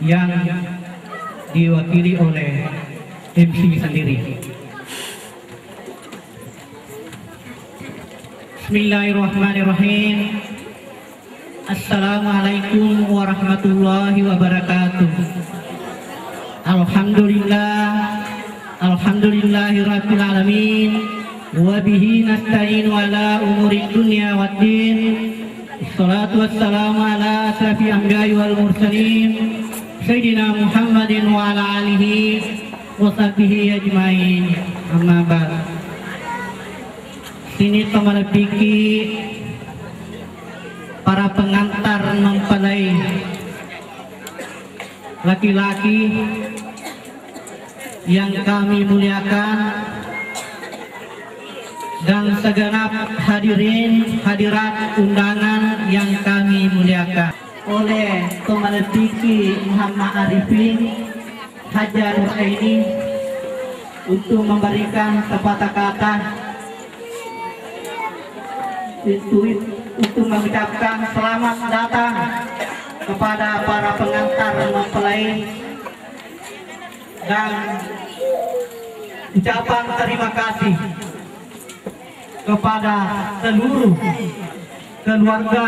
yang diwakili oleh MC sendiri. Bismillahirrahmanirrahim. Assalamualaikum warahmatullahi wabarakatuh. Alhamdulillahirabbil alamin wa bihi nasta'inu ala umuri dunya waddin. Wassalatu wassalamu ala asrafi anbiya'i wal mursalin Sayyidina Muhammadin wa ala alihi wa sahbihi ajmain. Amma ba'd. Sini teman-teman para pengantar mempelai laki-laki yang kami muliakan dan segenap hadirin hadirat undangan yang kami muliakan. Oleh Komandan Tiki Muhammad Arifin Hajar Husaini untuk memberikan sepatah kata untuk mengucapkan selamat datang kepada para pengantar mempelai dan ucapan terima kasih kepada seluruh keluarga,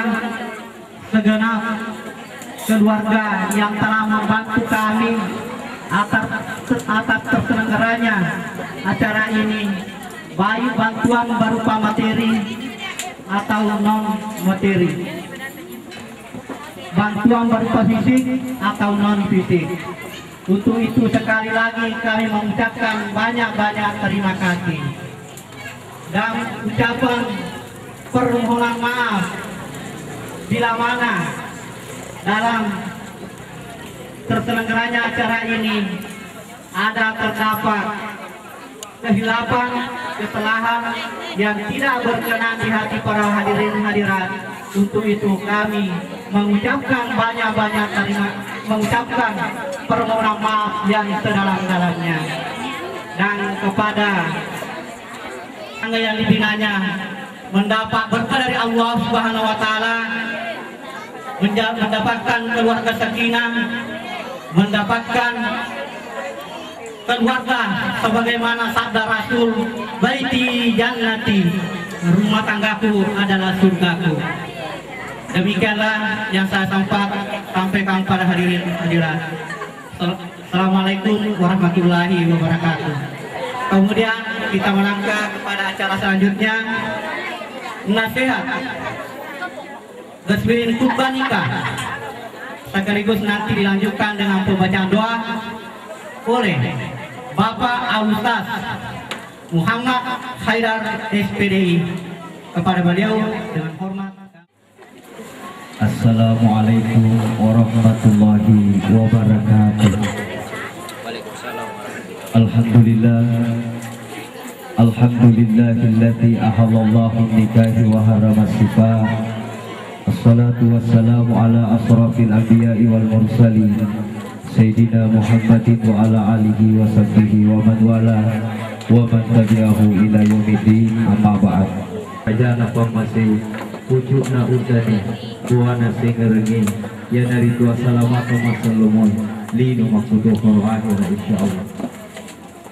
segenap keluarga yang telah membantu kami atas terselenggaranya acara ini, baik bantuan berupa materi atau non materi, bantuan berupa fisik atau non fisik. Untuk itu sekali lagi kami mengucapkan banyak-banyak terima kasih dan ucapan permohonan maaf bila mana dalam terselenggaranya acara ini ada terdapat kehilapan, kesalahan yang tidak berkenan di hati para hadirin hadirat. Untuk itu kami mengucapkan mengucapkan permohonan maaf yang sedalam-dalamnya. Dan kepada yang dibinanya mendapat berkah dari Allah Subhanahu wa taala, mendapatkan keluarga sakinah, mendapatkan keluarga sebagaimana sabda Rasul, baiti jannati, rumah tanggaku adalah surgaku. Demikianlah yang saya sampaikan pada hadirin hadirat. Assalamualaikum warahmatullahi wabarakatuh. Kemudian kita melangkah kepada acara selanjutnya, nasihat Gaswin khutbah nikah, sekaligus nanti dilanjutkan dengan pembacaan doa oleh Bapak Ustaz Muhammad Haidar SPDI. Kepada beliau dengan hormat. Assalamualaikum warahmatullahi wabarakatuh. Alhamdulillahilladzi ahallallahu nikahi wa harama sifah. Assalatu wassalamu ala asrafil anbiya'i wal mursalin Sayyidina Muhammadin wa ala alihi wa sahbihi wa man wala wa man tabi'ahu ila yaumiddin. Amma ba'd. Ajana masih pucukna udani buana singerengi ya dari dua salamat masalumon lino maksuduh akhirah insyaallah.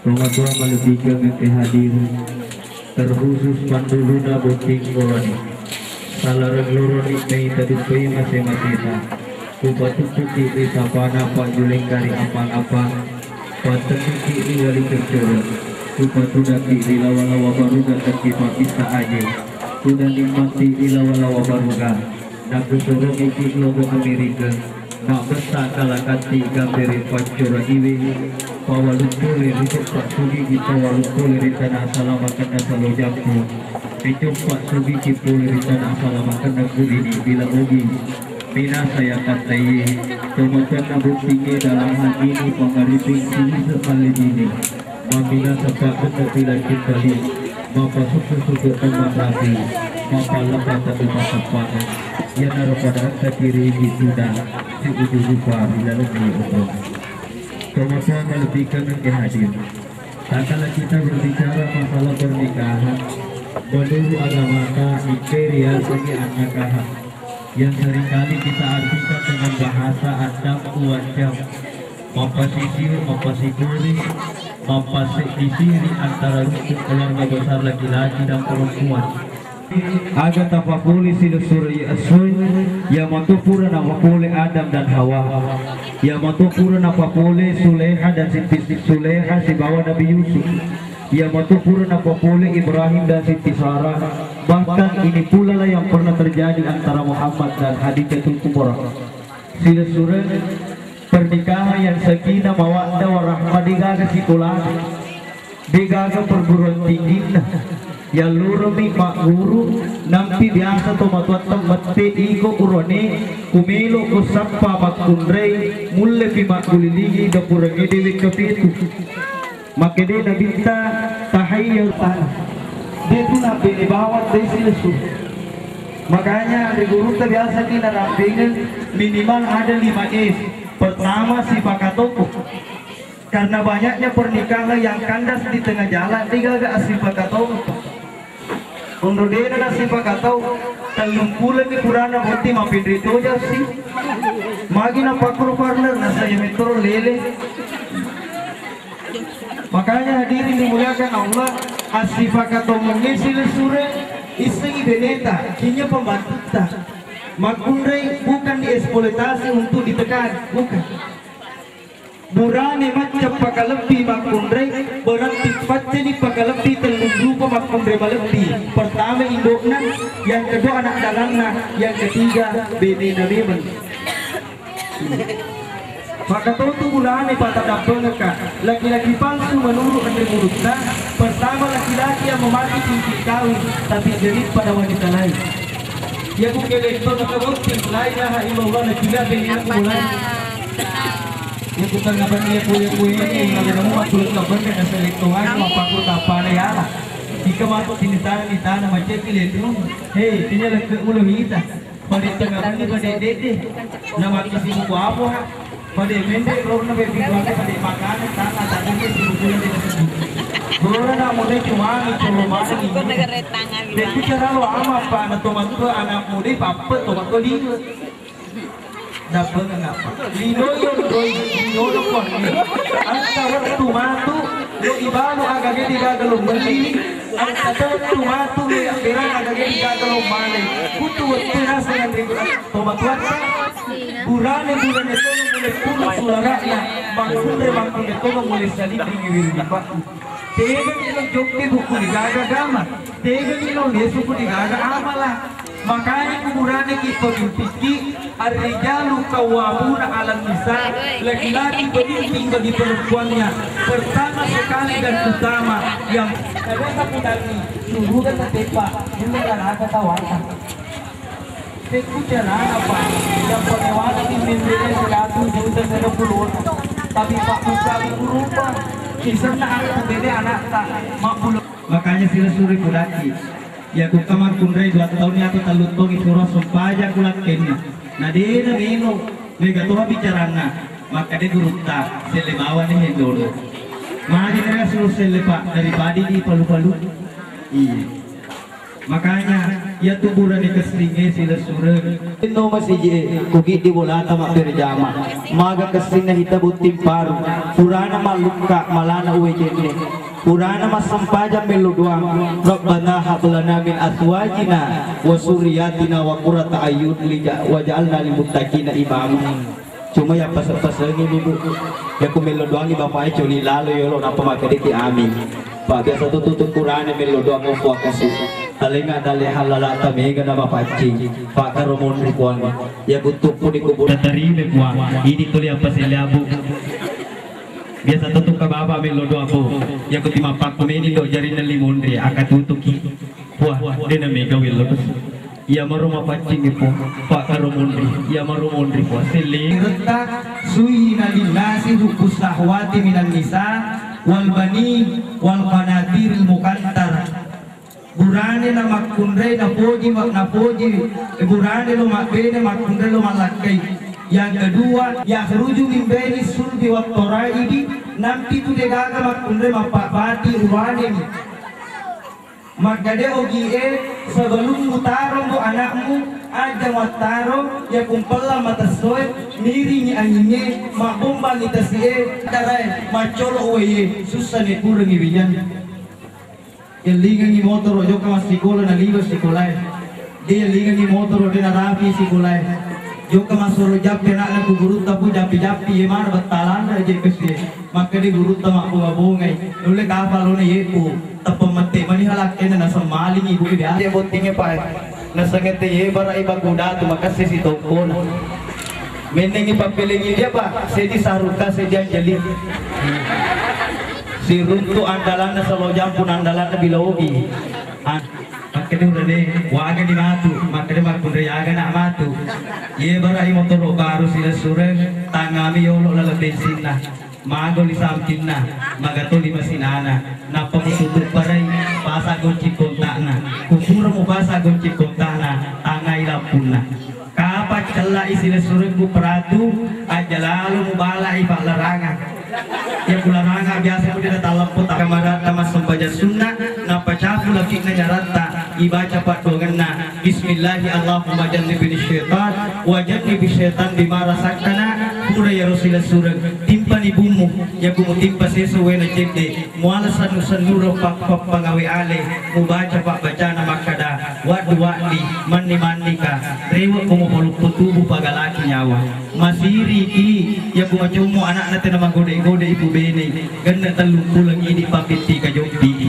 Ramadan malebihkan ke hadir terkhusus panduluna boting golani salarang loroni kay tadi kay masing-masing kupatutuki di sapana pak juling dari apang-apang patutuki di wali kerjora kupatudaki di lawa-lawa baruga terkipa bisa aja sudah nikmati di lawa-lawa baruga nak kusurong iki logo Amerika nak besar kalakati gamberi pancura iwi pawalutuli rituk pak sugi kita walutuli ritana salamakan asalo jampu rituk pak sugi kipuli ritana salamakan naguri bila ugi bina saya katai temukan nabuk tinggi dalam hal ini pengaripin sini sekali ini Mabina sebab kepilan kembali Mapa susu-susu teman rapi Mapa lepas tapi masa pada Ya naruh pada kiri sudah Si uji rupa bila lebih umum. Kemudian melebihkan ke hadir. Tak kala kita berbicara masalah pernikahan menurut agama kriteria segi nikahan yang seringkali kita artikan dengan bahasa Adam wajah memposisi disiri antara rukun keluarga besar laki-laki dan perempuan agar tapapuli silusuri asun yang matupura napapuli Adam dan Hawa yang matupura napapuli Suleha dan Siti Suleha si bawa Nabi Yusuf yang matupura napapuli Ibrahim dan Siti Sarah. Bahkan ini pula lah yang pernah terjadi antara Muhammad dan Khadijatul Kubra. Silusuri pernikahan yang sakinah mawaddah warahmah digaga sikulah digaga perguruan tinggi ya lurumi mak guru nampi biasa to matuatang mati iko urone kumelo ko sappa makundrei mulle pi makuliligi da purangi dewi kapitu makede na binta tahayyul tanah dia tu nabi ni bawat dari silesu. Makanya di guru tu biasa kita rampingin minimal ada 5 S. Pertama sifat katoko, karena banyaknya pernikahan yang kandas di tengah jalan tiga gak sifat katoko. Untuk dia ada sifat katoko, telumpulan di purana boti mampir itu aja sih. Magina pakur partner nasa yang metro lele. Makanya hadirin dimuliakan Allah, asifat katoko mengisi lesure istri beneta, kinya pembantu. Makundrei bukan dieksploitasi untuk ditekan, bukan. Burane macam pakalepi makundrei berarti pace di pakalepi terlumbu makundrei balepi. Pertama indukna, yang kedua anak dalangna, yang ketiga bini nabiman. Maka tu bulane pada dapelka laki-laki palsu menurut Menteri Murutna. Pertama laki-laki yang memati cincin kawin tapi jerit pada wanita lain. Ya bukan itu nakabukti la ilaha illallah na tidak dengan mulai. Ya bukan ngaban dia kuya-kuya ini ngalamu matulog ngaban ka sa lektuhan mapakot apa ya. Jika masuk sini tanah macam itu. Hei, tinya lek ulo hita. Pada tengah ni pada dede. Nama kisi buku apa? Pada mende korna be bidwa pada makan tanah tadi sibulan di tersebut. Bora na muda cuma cuma masa ni. Jadi cara lo ama apa anak tomat tu anak muda papa tomat tu lino. Dapat apa? Lino yang doi lino lo kon. Antara tomat tu lo ibanu agak di gagal beli. Antara tomat tu lo kira agak di gagal male. Kutu waktu nasi dengan tomat tu. Burane itu mulai pulang sularanya. Bangkun itu mulai salib di pak. Tegan ilang jokti buku digaga gama. Tegan ilang lesu buku digaga amalah. Makanya kumurane kita berpikir ar-rijalu qawwamuna 'alan nisa. Laki-laki penting bagi perempuannya. Pertama sekali dan utama yang ada satu tadi suruhan tepa juga ada tawatan. Teku jalan apa? Yang penewala di menjadi 100 tapi Pak Musawi berupa kisah anak beda anak tak makbul. Makanya sila suri kulaki ya ku kamar kundrai 2 tahun atau talutong isura sumpaja kulakin na dia na mino mega toha bicarana maka dia gurutta selebawa ni hendono maji na suru selepa daripada di palu-palu iya. Makanya ya tuburan ni kesringe sila sura no masije kugi di bolata mak berjama maga kesring na hitabutim paru purana malukka malana uwe jene purana masampaja meluduang rabbana hablana min aswajina wa suryatina wa qurrata ayyun waj'alna lil muttaqina imama. Cuma yang pasal-pasal ini dulu ya ku meluduang ni bapak culi lalu yo lo napa makadiki amin. Pak biasa tutup Quran meluduang mo kasih talinga dali halala tamega na mapaci Pak karomon ripuan ya butuh pun dikubur dari lekwa ini tuli apa selabu biasa tutup ka baba melodo ako ya ko timapak ko meni do jari na limondre akatutuki puah dena mega willo ya maroma pacing po Pak karomondri ya maromondri po seling retta sui na linasi hukus sahwati minan nisa wal bani wal qanatiril muqantar. Burane na makundre na poji burane lo makbene makundre lo malakai. Yang kedua, yakhruju min baini sulbi wat toraibi, nanti tu degaga makundre mapapati urane. Maka dia sebelum mutaro mo anakmu aja mataro ya kumpala matasoy miring anginye mabomba ni tasie taray macholo oye susah ni kurang ibiyan. Yang liga ni motor ojo ka masikola na ligo sikolay. Dia liga ni motor ojo na rapi sikolay. Jo ka masoro jap na na guru tapu japi-japi ye mar batalan na je kesi. Maka di guru ta mabungay. Nule kapalo na yepo. Tapamate mani halak na nasa maling ibu dia. Dia botingnya pa. Nasangete ye bara iba kuda tu makasih si toko na. Menengi papilingi dia pa. Sedi saruka sedi anjali. Si runtu andalan na sa lojang pun andalan na bilogi. Makanya udah deh, waga di matu, makanya makun reaga nak matu. Ye barai motor baru sila sureng, tangami yolo lala bensin na, mago li samkin na, magato li masinana, napa musutuk barai, basa gonci kontak na, kufur mo basa gonci kontak na, tangai lampun na. Kapat kala isila sureng ku peratu, aja lalu mubala ibak larangan. Ya bularanga biasa udah talamput kamarata mas membaca sunnah napa cafu lagi nyarata ibaca pak dongena bismillahi allahumma jannibni syaitan wa jannibi syaitan bima rasakana pura ya rasulullah surah timpa ibumu ya kumu timpa sesuai na cekde mualasan nusanuro pak pangawi ale mubaca pak bacana makada wadu wadi mani manika rewa kumu poluk tubuh pagalaki nyawa masiri ki ya kumu cumu anak nate nama gode ibu bene ganda talung pulang ini papiti ka jokti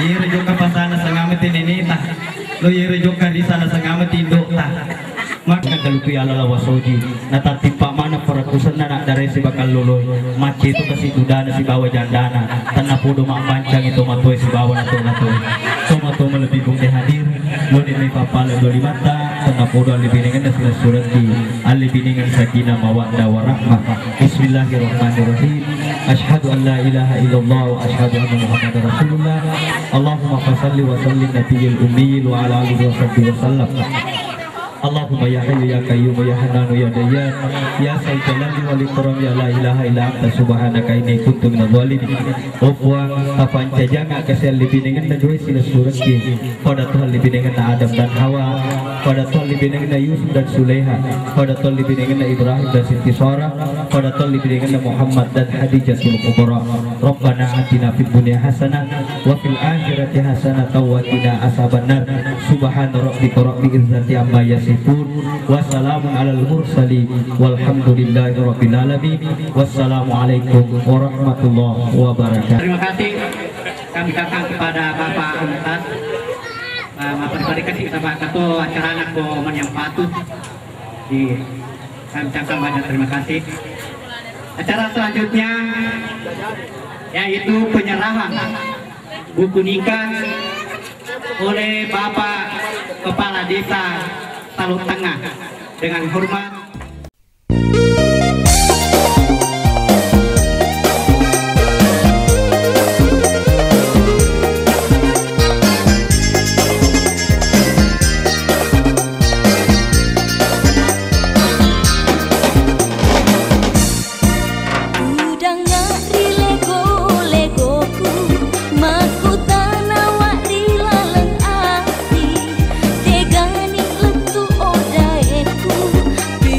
yere joka pasana sangamati neneta lo yere joka di sana sangamati dokta maka kalupi ala wasoji natatipa mana peratusan anak dari si bakal lolo maci itu kasih dudana si bawa jandana tanah pudo mak pancang itu matoi si bawa nato somato melebih bung hadir lo demi papa lo di mata tanah pudo lebih dengan nasi surati lebih dengan sakinah mawaddah warahmah. Bismillahirrahmanirrahim. Asyhadu an la ilaha illallah wa asyhadu anna muhammadar rasulullah. Allahumma fasalli wa sallim nabiyil ummi wa ala alihi wa sahbihi wa sallam. Allahumma ya hayyu ya qayyum ya hananu ya dayyat ya zal jalali wal ikram ya la ilaha illa anta subhanaka inni kuntu minadh dhalimin. Ofwa apanca janga kasel libinengan na doi sila surati pada Tuhan libinengan na Adam dan Hawa, pada Tuhan libinengan na Yusuf dan Sulaiha, pada Tuhan libinengan na Ibrahim dan Siti Sarah, pada Tuhan libinengan na Muhammad dan Khadijatul Kubra. Rabbana atina fid dunya hasanah wa fil akhirati hasanah wa qina azabannar. Subhana rabbika rabbil izzati amma yasifun wa salamun alal mursalin walhamdulillahi rabbil alamin. Wassalamualaikum warahmatullahi wabarakatuh. Terima kasih kami datang kepada Bapak Ustaz. Bapak kasih kita Pak Ketua acara anak boman yang patuh di kami ucapkan banyak terima kasih. Acara selanjutnya yaitu penyerahan buku nikah oleh Bapak Kepala Desa Taluk Tengah dengan hormat. Be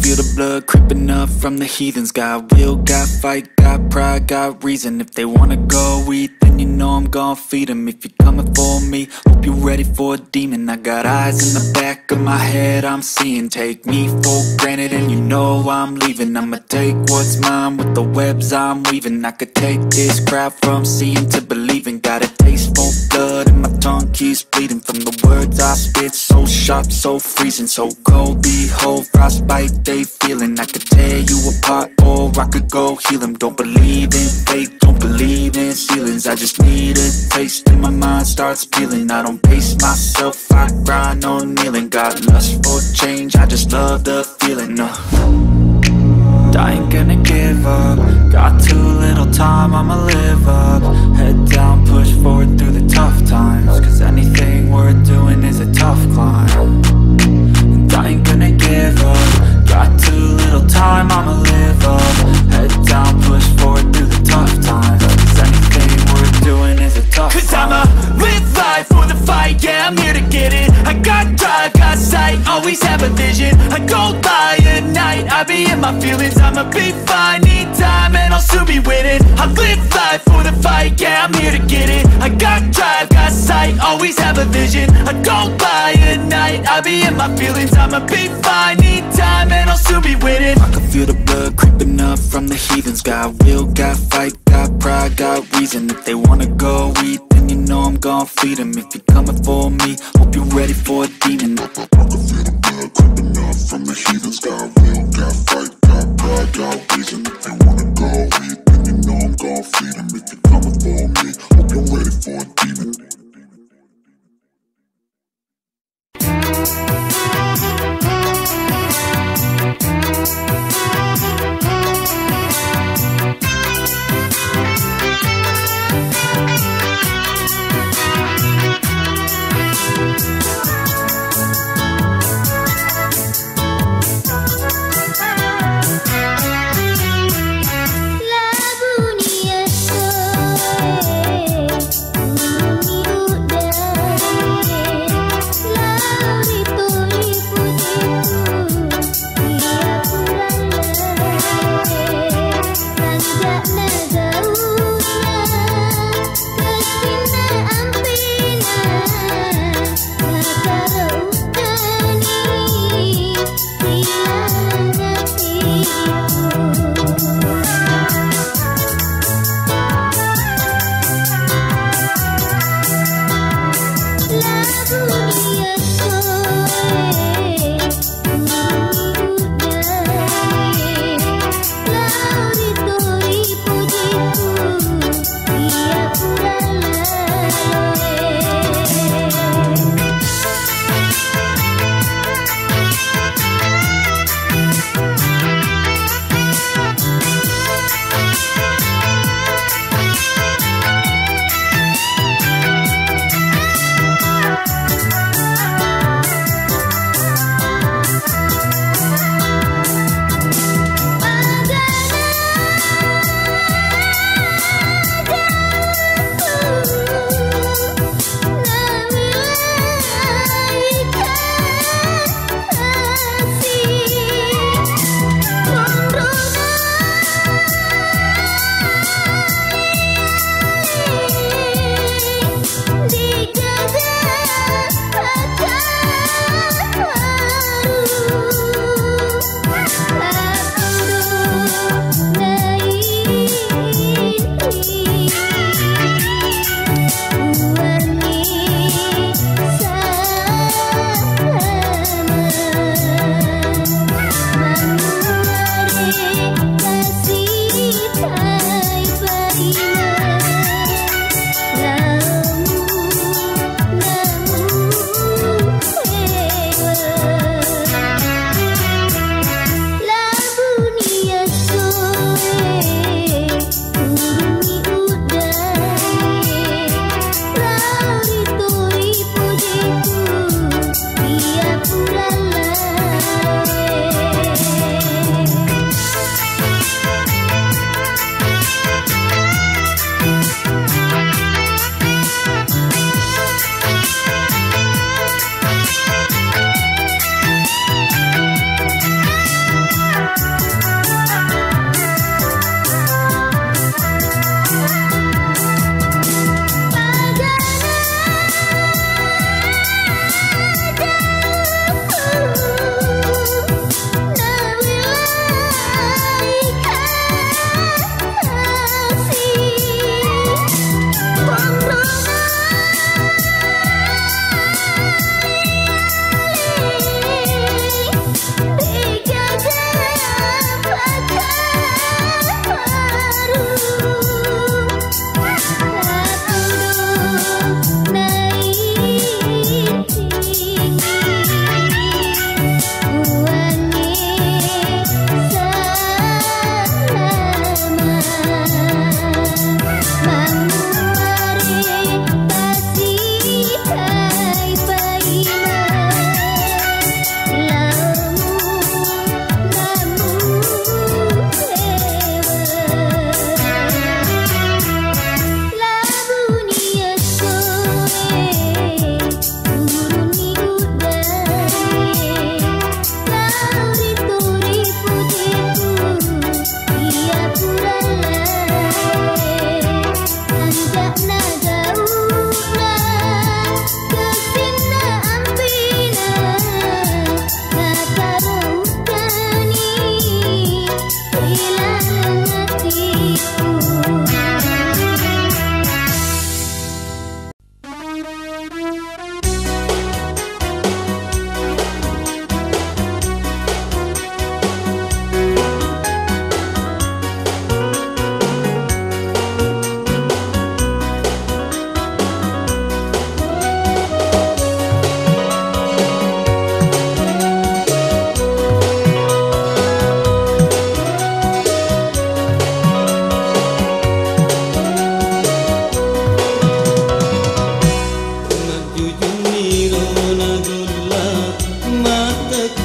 feel the blood creeping up from the heathens. Got will, got fight, got pride, got reason. If they wanna go eat, then you know I'm gon' feed them. If you're coming for me, hope you're ready for a demon. I got eyes in the back of my head, I'm seeing. Take me for granted and you know I'm leaving. I'ma take what's mine with the webs I'm weaving. I could take this crowd from seeing to believing. Got a taste for blood and my tongue keeps bleeding from the words I spit. So sharp, so freezing, so cold. Behold, frostbite they feeling. I could tear you apart or I could go heal them. Don't believe in fate, don't believe in ceilings. I just need a taste and my mind starts peeling. I don't pace myself, I grind on kneeling. Got lust for change, I just love the feeling. I ain't gonna give up. Got too little time, I'ma live up. Head down, push forward through the tough times. Cause anything worth doing is a tough climb. And I ain't gonna give up. Got too little time, I'ma live up. Head down, push forward through the tough times. Cause anything worth doing is a tough climb. Cause I'ma live life for the fight, yeah, I'm here to get it. I got drive, got sight, always have a vision. I go by at night, I be in my feelings. I'ma be fine, need time and I'll soon be winning. I live life for the fight, yeah, I'm here to get it. I got drive, got sight, always have a vision. I go by at night, I be in my feelings. I'ma be fine, need time and I'll soon be winning. I can feel the blood creeping up from the heathens. Got will, got fight, got pride, got reason. If they wanna go eat, then you know I'm gon' feed them. If you're coming for me, hope you're ready for a demon. I can feel the blood creeping up from the heathens. Got will, got fight, got pride, got reason. If they wanna go eat, then you know I'm gon' feed them. If you're coming for me, hope you're ready for a demon. Itu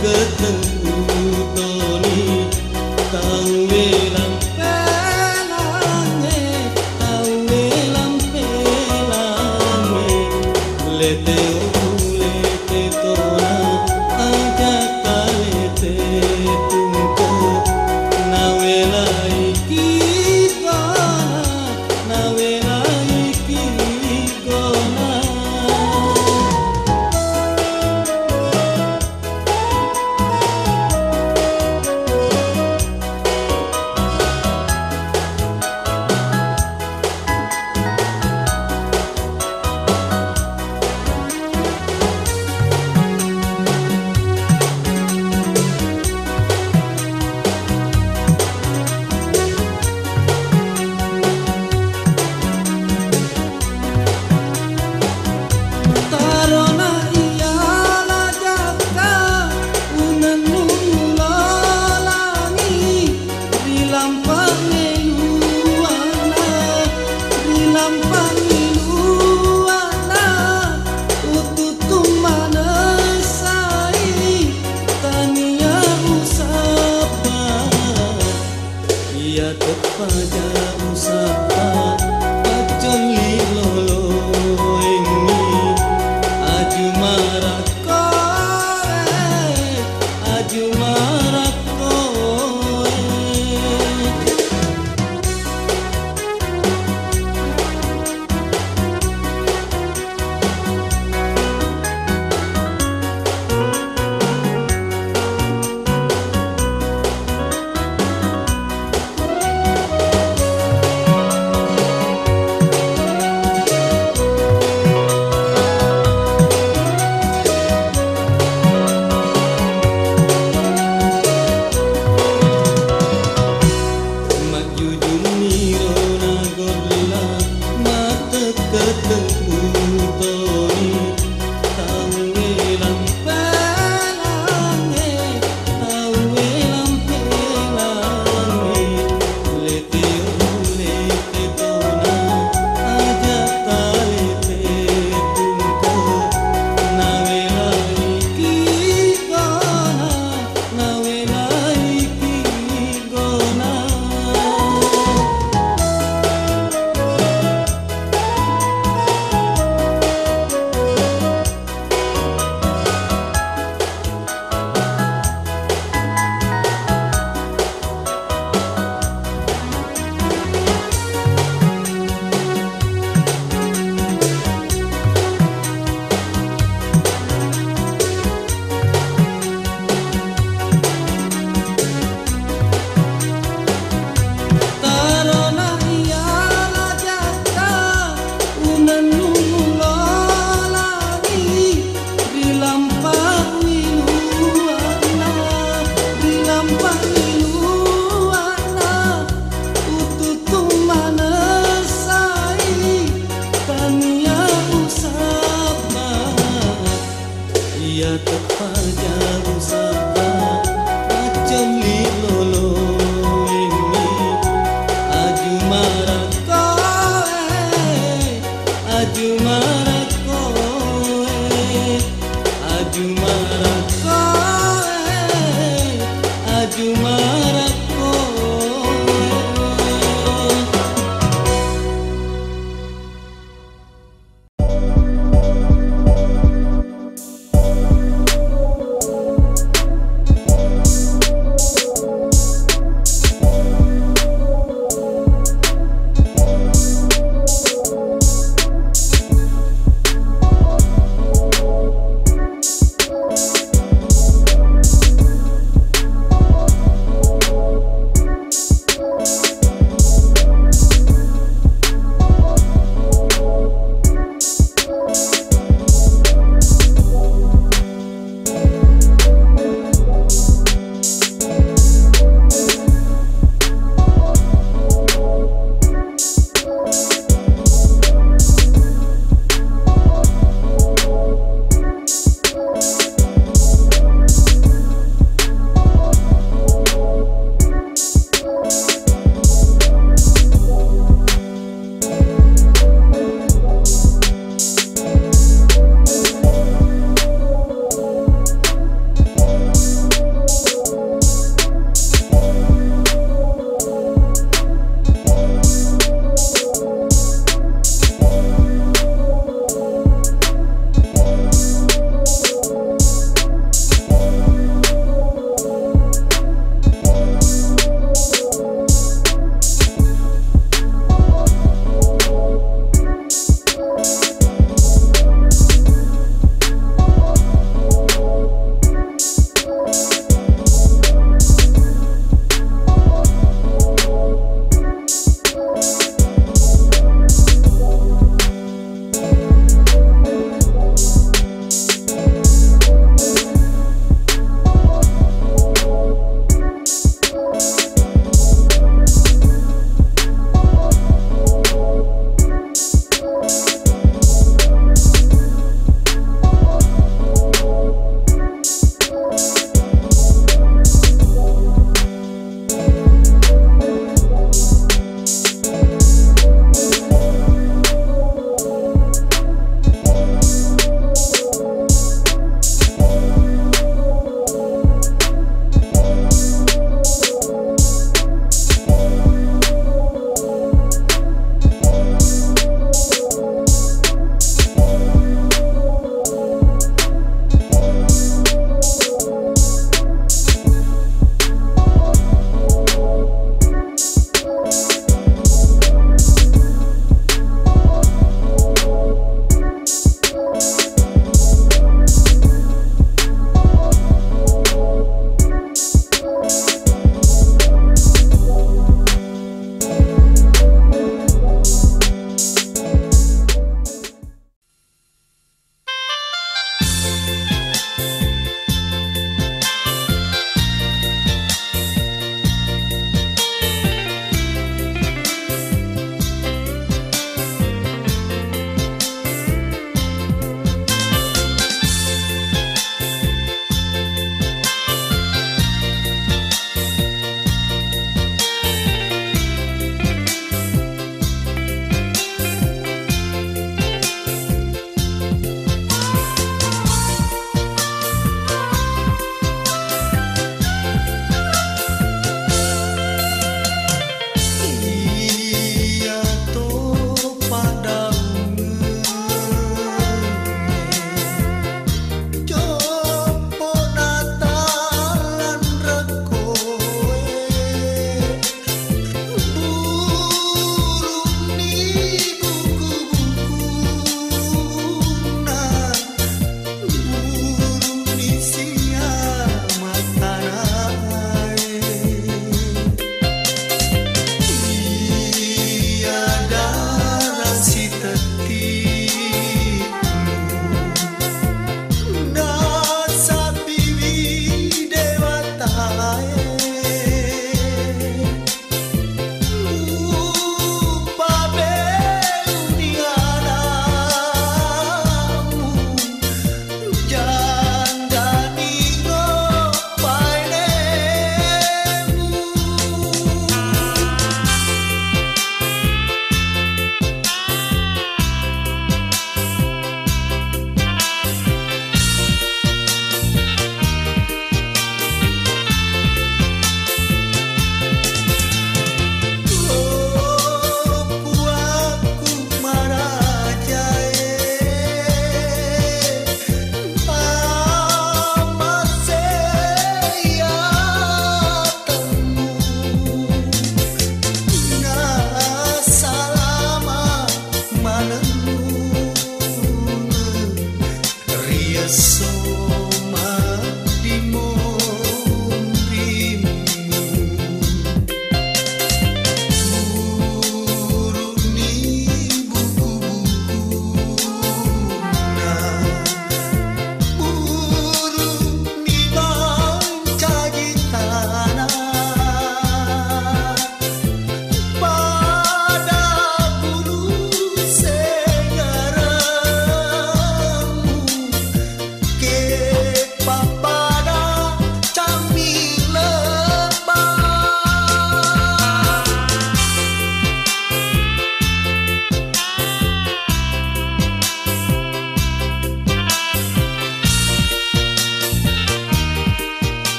ketemu Tony tahu welang pelange tahu welang pelange lete lete tona aja kalete tungko na wela iki na wela iki gona. Ajumara